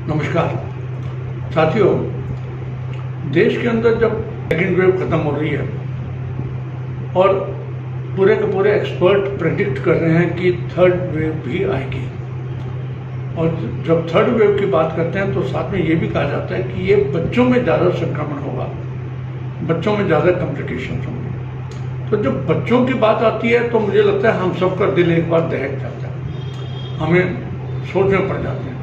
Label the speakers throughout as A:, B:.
A: नमस्कार साथियों, देश के अंदर जब सेकेंड वेव खत्म हो रही है और पूरे के पूरे एक्सपर्ट प्रेडिक्ट कर रहे हैं कि थर्ड वेव भी आएगी, और जब थर्ड वेव की बात करते हैं तो साथ में ये भी कहा जाता है कि ये बच्चों में ज़्यादा संक्रमण होगा, बच्चों में ज़्यादा कॉम्प्लिकेशन होंगे। तो जब बच्चों की बात आती है तो मुझे लगता है हम सबका दिल एक बार दहक जाता है, हमें सोचने पड़ जाते हैं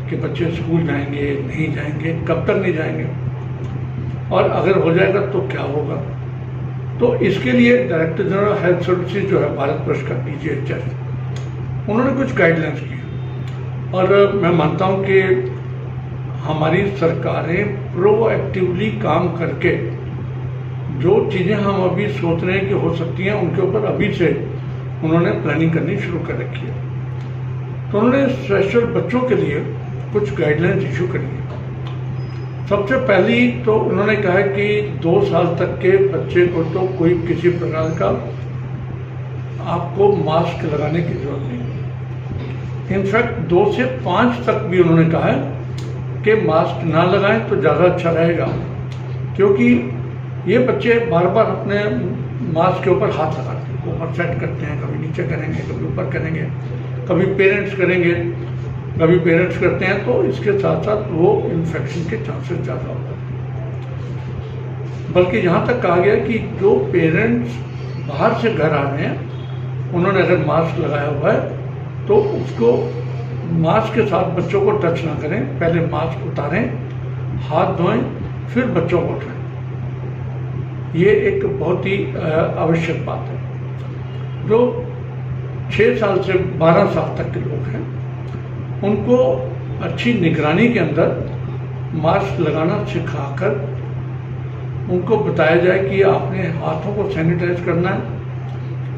A: कि बच्चे स्कूल जाएंगे नहीं जाएंगे, कब तक नहीं जाएंगे, और अगर हो जाएगा तो क्या होगा। तो इसके लिए डायरेक्टर जनरल हेल्थ सर्विसेज जो है भारत वर्ष का DGHS, उन्होंने कुछ गाइडलाइंस की और मैं मानता हूं कि हमारी सरकारें प्रोएक्टिवली काम करके जो चीज़ें हम अभी सोच रहे हैं कि हो सकती हैं उनके ऊपर अभी से उन्होंने प्लानिंग करनी शुरू कर रखी है। तो उन्होंने स्पेशल बच्चों के लिए कुछ गाइडलाइंस इशू करी है। सबसे पहली तो उन्होंने कहा है कि 2 साल तक के बच्चे को तो कोई किसी प्रकार का आपको मास्क लगाने की जरूरत नहीं है। इनफैक्ट 2 से 5 तक भी उन्होंने कहा है कि मास्क ना लगाएं तो ज़्यादा अच्छा रहेगा, क्योंकि ये बच्चे बार बार अपने मास्क के ऊपर हाथ लगाते हैं, ऊपर सेट करते हैं, कभी नीचे करेंगे, कभी ऊपर करेंगे, कभी पेरेंट्स करेंगे, कभी पेरेंट्स करते हैं, तो इसके साथ साथ वो इन्फेक्शन के चांसेस ज़्यादा होते हैं। बल्कि यहाँ तक कहा गया कि जो पेरेंट्स बाहर से घर आ रहे हैं उन्होंने अगर मास्क लगाया हुआ है तो उसको मास्क के साथ बच्चों को टच ना करें, पहले मास्क उतारें, हाथ धोएं, फिर बच्चों को उठाएं। ये एक बहुत ही आवश्यक बात है। जो 6 साल से 12 साल तक के लोग हैं उनको अच्छी निगरानी के अंदर मास्क लगाना सिखाकर उनको बताया जाए कि आपने हाथों को सैनिटाइज करना है,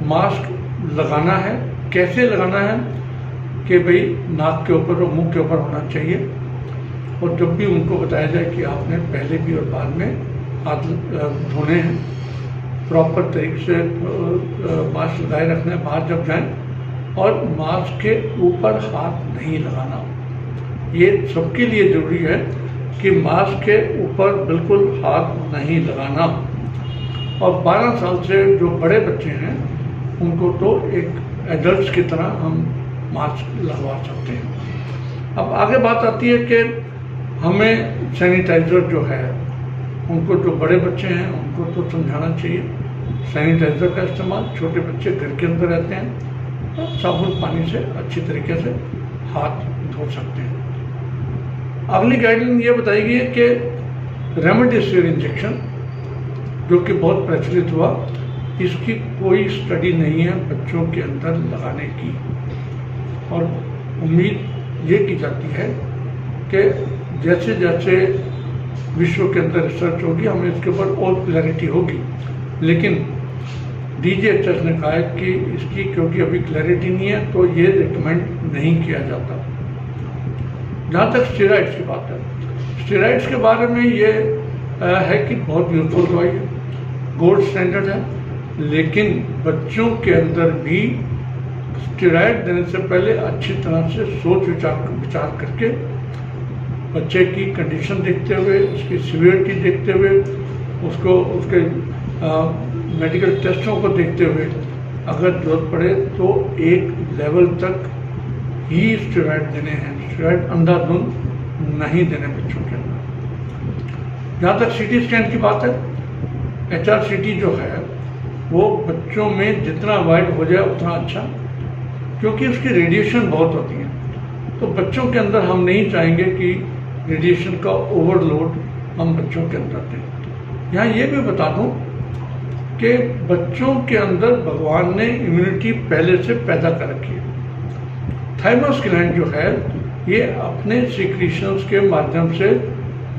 A: मास्क लगाना है, कैसे लगाना है कि भाई नाक के ऊपर और मुंह के ऊपर होना चाहिए, और जब भी उनको बताया जाए कि आपने पहले भी और बाद में हाथ धोने हैं, प्रॉपर तरीके से मास्क लगाए रखना है बाहर जब जाएं, और मास्क के ऊपर हाथ नहीं लगाना। ये सबके लिए जरूरी है कि मास्क के ऊपर बिल्कुल हाथ नहीं लगाना। और 12 साल से जो बड़े बच्चे हैं उनको तो एक एडल्ट्स की तरह हम मास्क लगवा सकते हैं। अब आगे बात आती है कि हमें सैनिटाइज़र जो है, उनको जो बड़े बच्चे हैं उनको तो समझाना चाहिए सैनिटाइज़र का इस्तेमाल। छोटे बच्चे घर के अंदर रहते हैं तो साबुन पानी से अच्छी तरीके से हाथ धो सकते हैं। अगली गाइडलाइन ये बताई गई है कि रेमडेसिविर इंजेक्शन जो कि बहुत प्रचलित हुआ, इसकी कोई स्टडी नहीं है बच्चों के अंदर लगाने की, और उम्मीद ये की जाती है कि जैसे जैसे विश्व के अंदर रिसर्च होगी हमें इसके ऊपर और क्लैरिटी होगी। लेकिन DGHS ने कहा है कि इसकी क्योंकि अभी क्लैरिटी नहीं है तो ये रिकमेंड नहीं किया जाता। जहाँ तक स्टेरॉइड्स की बात है, स्टेरॉइड्स के बारे में ये है कि बहुत यूजफुल दवाई है, गोल्ड स्टैंडर्ड है, लेकिन बच्चों के अंदर भी स्टेरॉइड देने से पहले अच्छी तरह से सोच विचार करके बच्चे की कंडीशन देखते हुए, उसकी सीवियरिटी देखते हुए, उसके मेडिकल टेस्टों को देखते हुए अगर जरूरत पड़े तो एक लेवल तक ही स्टेरॉइड देने हैं। स्टेरॉइड अंधाधुंध नहीं देने बच्चों के अंदर। जहाँ तक CT स्कैन की बात है, HRCT जो है वो बच्चों में जितना अवॉइड हो जाए उतना अच्छा, क्योंकि उसकी रेडिएशन बहुत होती है। तो बच्चों के अंदर हम नहीं चाहेंगे कि रेडिएशन का ओवरलोड हम बच्चों के अंदर दें। यहाँ ये भी बता दूँ कि बच्चों के अंदर भगवान ने इम्यूनिटी पहले से पैदा कर रखी है। थाइमस ग्लैंड जो है ये अपने सीक्रेशंस के माध्यम से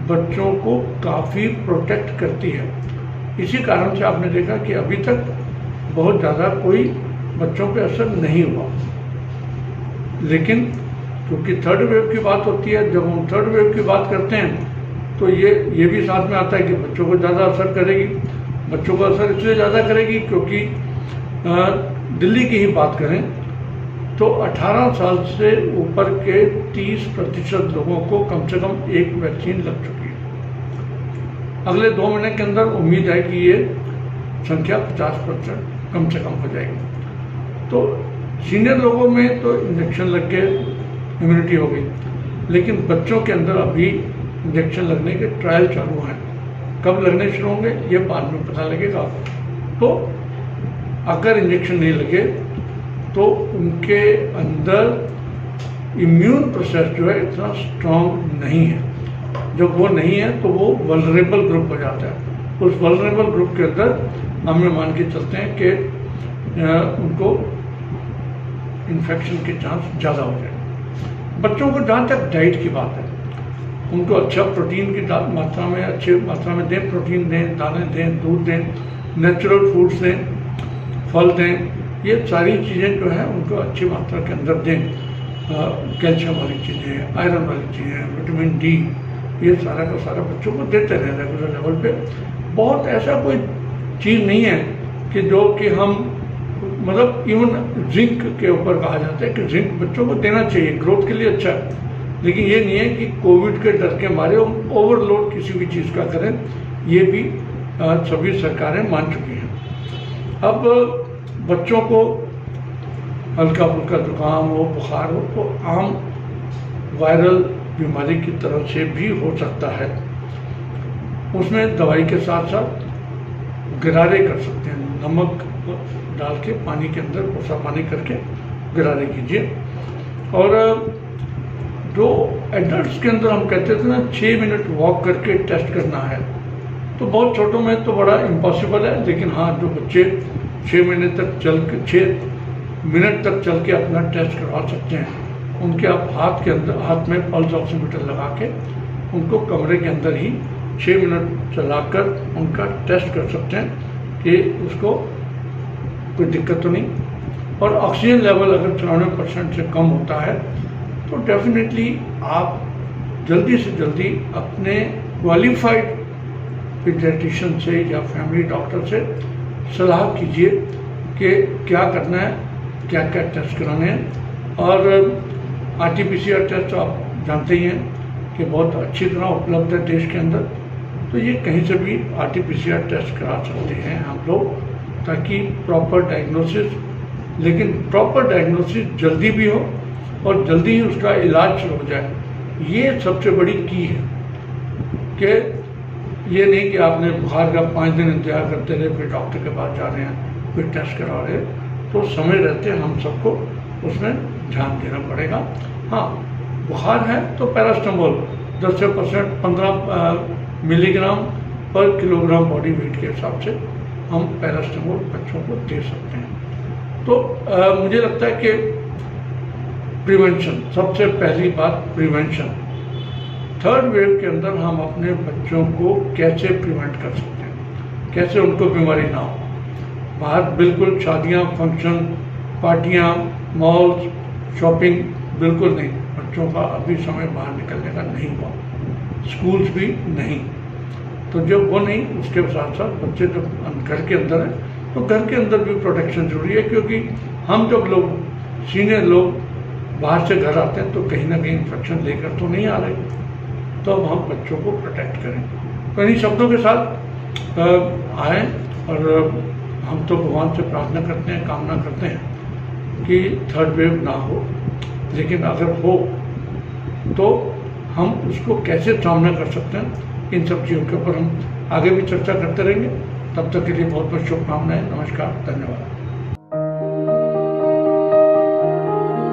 A: बच्चों को काफ़ी प्रोटेक्ट करती है। इसी कारण से आपने देखा कि अभी तक बहुत ज़्यादा कोई बच्चों पे असर नहीं हुआ। लेकिन क्योंकि थर्ड वेव की बात होती है, जब हम थर्ड वेव की बात करते हैं तो ये भी साथ में आता है कि बच्चों को ज़्यादा असर करेगी। बच्चों को असर इसलिए ज़्यादा करेगी क्योंकि दिल्ली की ही बात करें तो 18 साल से ऊपर के 30% लोगों को कम से कम एक वैक्सीन लग चुकी है। अगले 2 महीने के अंदर उम्मीद है कि ये संख्या 50% कम से कम हो जाएगी। तो सीनियर लोगों में तो इंजेक्शन लग के इम्यूनिटी हो गई, लेकिन बच्चों के अंदर अभी इंजेक्शन लगने के ट्रायल चालू हैं। कब लगने शुरू होंगे ये बाद में पता लगेगा। तो अगर इंजेक्शन नहीं लगे तो उनके अंदर इम्यून प्रोसेस जो है इतना स्ट्रांग नहीं है। जब वो नहीं है तो वो वल्नरेबल ग्रुप हो जाता है। उस वल्नरेबल ग्रुप के अंदर हम मान के चलते हैं कि उनको इन्फेक्शन के चांस ज़्यादा हो जाए। बच्चों को जहाँ तक डाइट की बात है, उनको अच्छा प्रोटीन की मात्रा में अच्छी मात्रा में दें, प्रोटीन दें, दाने दें, दूध दें, नेचुरल फूड्स दें, फल दें। ये सारी चीज़ें जो हैं उनको अच्छी मात्रा के अंदर दें। कैल्शियम वाली चीज़ें, आयरन वाली चीज़ें, विटामिन डी, ये सारा का सारा बच्चों को देते रहें रेगुलर लेवल पे। बहुत ऐसा कोई चीज़ नहीं है कि जो कि हम मतलब इवन जिंक के ऊपर कहा जाता है कि जिंक बच्चों को देना चाहिए, ग्रोथ के लिए अच्छा है। लेकिन ये नहीं है कि कोविड के डर के मारे हम ओवरलोड किसी भी चीज़ का करें, ये भी सभी सरकारें मान चुकी हैं। अब बच्चों को हल्का फुल्का जुकाम हो, बुखार हो तो आम वायरल बीमारी की तरह से भी हो सकता है। उसमें दवाई के साथ साथ गरारे कर सकते हैं, नमक डाल के पानी के अंदर कोसा पानी करके गरारे कीजिए। और जो एडल्ट्स के अंदर हम कहते थे ना 6 मिनट वॉक करके टेस्ट करना है, तो बहुत छोटों में तो बड़ा इम्पॉसिबल है। लेकिन हाँ, जो बच्चे 6 मिनट तक चल के अपना टेस्ट करवा सकते हैं, उनके आप हाथ में पल्स ऑक्सीमीटर लगा के उनको कमरे के अंदर ही 6 मिनट चलाकर उनका टेस्ट कर सकते हैं कि उसको कोई दिक्कत तो नहीं। और ऑक्सीजन लेवल अगर 94% से कम होता है तो डेफिनेटली आप जल्दी से जल्दी अपने क्वालिफाइड पीडियाट्रिशियन से या फैमिली डॉक्टर से सलाह कीजिए कि क्या करना है, क्या क्या टेस्ट कराने हैं। और RT-PCR टेस्ट तो आप जानते ही हैं कि बहुत अच्छी तरह उपलब्ध है देश के अंदर। तो ये कहीं से भी RT-PCR टेस्ट करा सकते हैं हम लोग, ताकि प्रॉपर डायग्नोसिस, लेकिन प्रॉपर डायग्नोसिस जल्दी भी हो और जल्दी ही उसका इलाज शुरू हो जाए। ये सबसे बड़ी की है कि ये नहीं कि आपने बुखार का 5 दिन इंतजार करते रहे, फिर डॉक्टर के पास जा रहे हैं, फिर टेस्ट करा रहे हैं। तो समय रहते हम सबको उसमें ध्यान देना पड़ेगा। हाँ, बुखार है तो पैरास्टामोल 10% 15 मिलीग्राम पर किलोग्राम बॉडी वेट के हिसाब से हम पैरास्टामोल बच्चों को दे सकते हैं। तो मुझे लगता है कि प्रिवेंशन, सबसे पहली बात प्रिवेंशन। थर्ड वेव के अंदर हम अपने बच्चों को कैसे प्रिवेंट कर सकते हैं, कैसे उनको बीमारी ना हो। बाहर बिल्कुल शादियां, फंक्शन, पार्टियां, मॉल्स, शॉपिंग बिल्कुल नहीं। बच्चों का अभी समय बाहर निकलने का नहीं हुआ, स्कूल्स भी नहीं। तो जब वो नहीं, उसके साथ साथ बच्चे जब घर के अंदर हैं तो घर के अंदर भी प्रोटेक्शन जरूरी है। क्योंकि हम जब लोग सीनियर लोग बाहर से घर आते हैं तो कहीं ना कहीं इन्फेक्शन लेकर तो नहीं आ रहे, तो अब हम बच्चों को प्रोटेक्ट करें। तो इन्हीं शब्दों के साथ आए और हम तो भगवान से प्रार्थना करते हैं, कामना करते हैं कि थर्ड वेव ना हो। लेकिन अगर हो तो हम उसको कैसे सामना कर सकते हैं, इन सब चीज़ों के ऊपर हम आगे भी चर्चा करते रहेंगे। तब तक के लिए बहुत बहुत शुभकामनाएं। नमस्कार, धन्यवाद।